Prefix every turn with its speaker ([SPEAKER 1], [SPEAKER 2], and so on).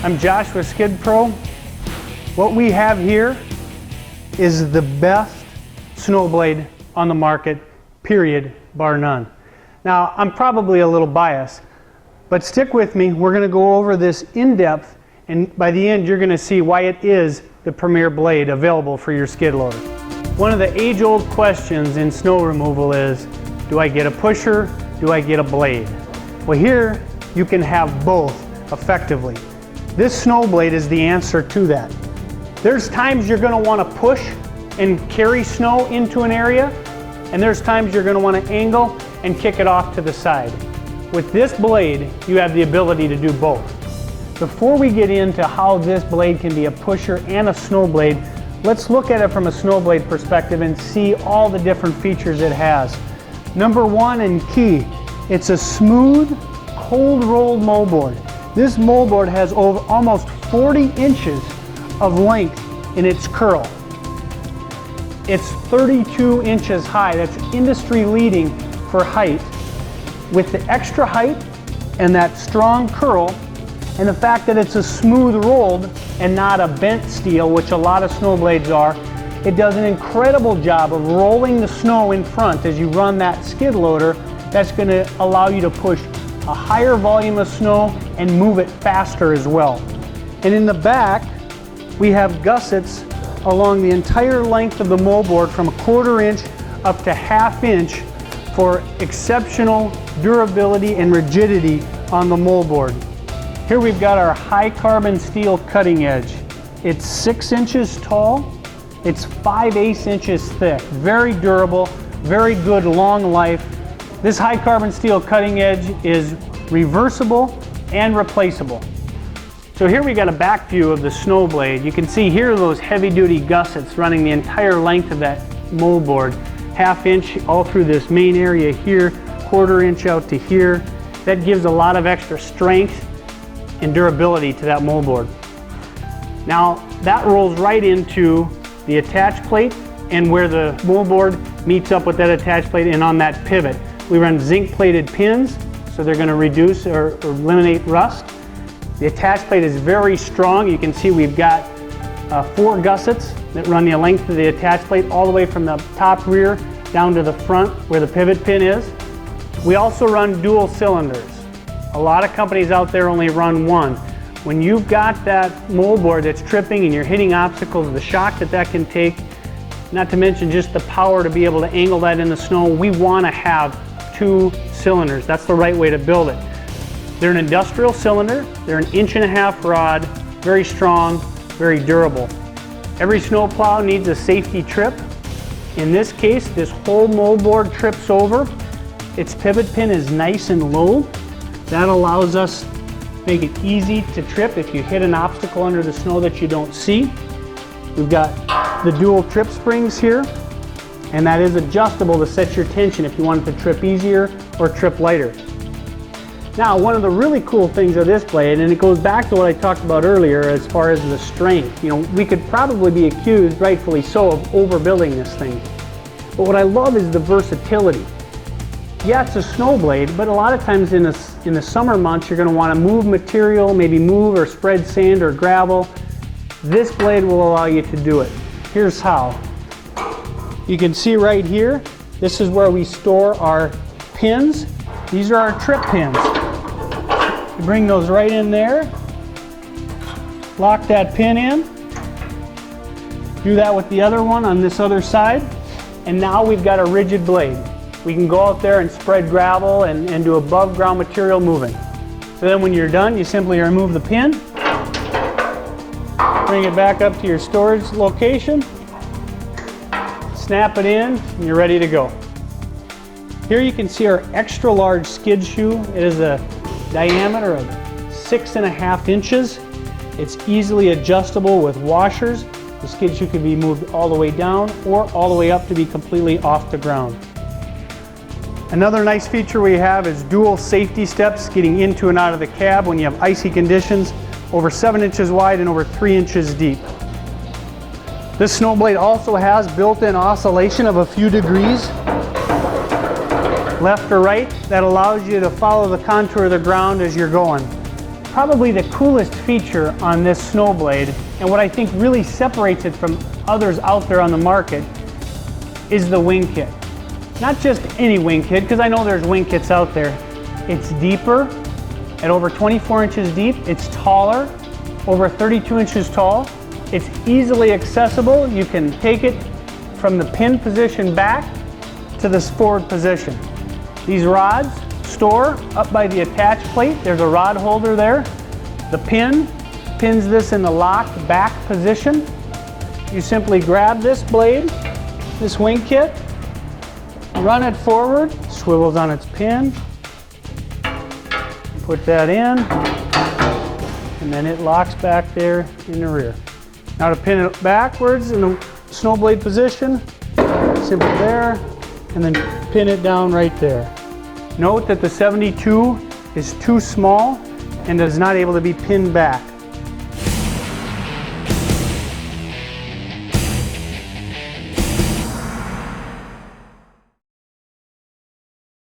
[SPEAKER 1] I'm Josh with Skid Pro. What we have here is the best snow blade on the market, period, bar none. Now, I'm probably a little biased, but stick with me. We're going to go over this in depth, and by the end, you're going to see why it is the premier blade available for your skid loader. One of the age-old questions in snow removal is, do I get a pusher? Do I get a blade? Well, here you can have both effectively. This snow blade is the answer to that. There's times you're going to want to push and carry snow into an area, and there's times you're going to want to angle and kick it off to the side. With this blade, you have the ability to do both. Before we get into how this blade can be a pusher and a snow blade, let's look at it from a snow blade perspective and see all the different features it has. Number one and key, it's a smooth, cold rolled moldboard. This moldboard has over almost 40 inches of length in its curl. It's 32 inches high. That's industry leading for height. With the extra height and that strong curl, and the fact that it's a smooth rolled and not a bent steel, which a lot of snow blades are, it does an incredible job of rolling the snow in front as you run that skid loader. That's going to allow you to push a higher volume of snow and move it faster as well. And in the back, we have gussets along the entire length of the moldboard from 1/4 inch up to 1/2 inch for exceptional durability and rigidity on the moldboard. Here we've got our high carbon steel cutting edge. It's 6 inches tall, it's 5/8 inches thick, very durable, very good long life. This high carbon steel cutting edge is reversible and replaceable. So here we got a back view of the snow blade. You can see here are those heavy duty gussets running the entire length of that moldboard. 1/2 inch all through this main area here, 1/4 inch out to here. That gives a lot of extra strength and durability to that moldboard. Now that rolls right into the attach plate and where the moldboard meets up with that attach plate, and on that pivot. We run zinc plated pins, so they're going to reduce or eliminate rust. The attach plate is very strong. You can see we've got 4 gussets that run the length of the attach plate all the way from the top rear down to the front where the pivot pin is. We also run dual cylinders. A lot of companies out there only run one. When you've got that moldboard that's tripping and you're hitting obstacles, the shock that that can take, not to mention just the power to be able to angle that in the snow, we want to have 2 cylinders. That's the right way to build it. They're an industrial cylinder, they're 1.5 inch rod, very strong, very durable. Every snow plow needs a safety trip. In this case, this whole moldboard trips over. Its pivot pin is nice and low. That allows us to make it easy to trip if you hit an obstacle under the snow that you don't see. We've got the dual trip springs here, and that is adjustable to set your tension if you want it to trip easier or trip lighter. Now, one of the really cool things of this blade, and it goes back to what I talked about earlier as far as the strength. You know, we could probably be accused, rightfully so, of overbuilding this thing. But what I love is the versatility. Yeah, it's a snow blade, but a lot of times in the summer months, you're going to want to move material, maybe move or spread sand or gravel. This blade will allow you to do it. Here's how. You can see right here, this is where we store our pins. These are our trip pins. You bring those right in there, lock that pin in, do that with the other one on this other side, and now we've got a rigid blade. We can go out there and spread gravel and do above ground material moving. So then when you're done, you simply remove the pin, bring it back up to your storage location, snap it in, and you're ready to go. Here you can see our extra large skid shoe. It is a diameter of 6.5 inches. It's easily adjustable with washers. The skid shoe can be moved all the way down or all the way up to be completely off the ground. Another nice feature we have is dual safety steps getting into and out of the cab when you have icy conditions, over 7 inches wide and over 3 inches deep. This snow blade also has built-in oscillation of a few degrees, left or right, that allows you to follow the contour of the ground as you're going. Probably the coolest feature on this snow blade, and what I think really separates it from others out there on the market, is the wing kit. Not just any wing kit, because I know there's wing kits out there. It's deeper, at over 24 inches deep. It's taller, over 32 inches tall. It's easily accessible. You can take it from the pin position back to this forward position. These rods store up by the attach plate. There's a rod holder there. The pin pins this in the locked back position. You simply grab this blade, this wing kit, run it forward, swivels on its pin, put that in, and then it locks back there in the rear. Now to pin it backwards in the snow blade position, simply there, and then pin it down right there. Note that the 72 is too small and is not able to be pinned back.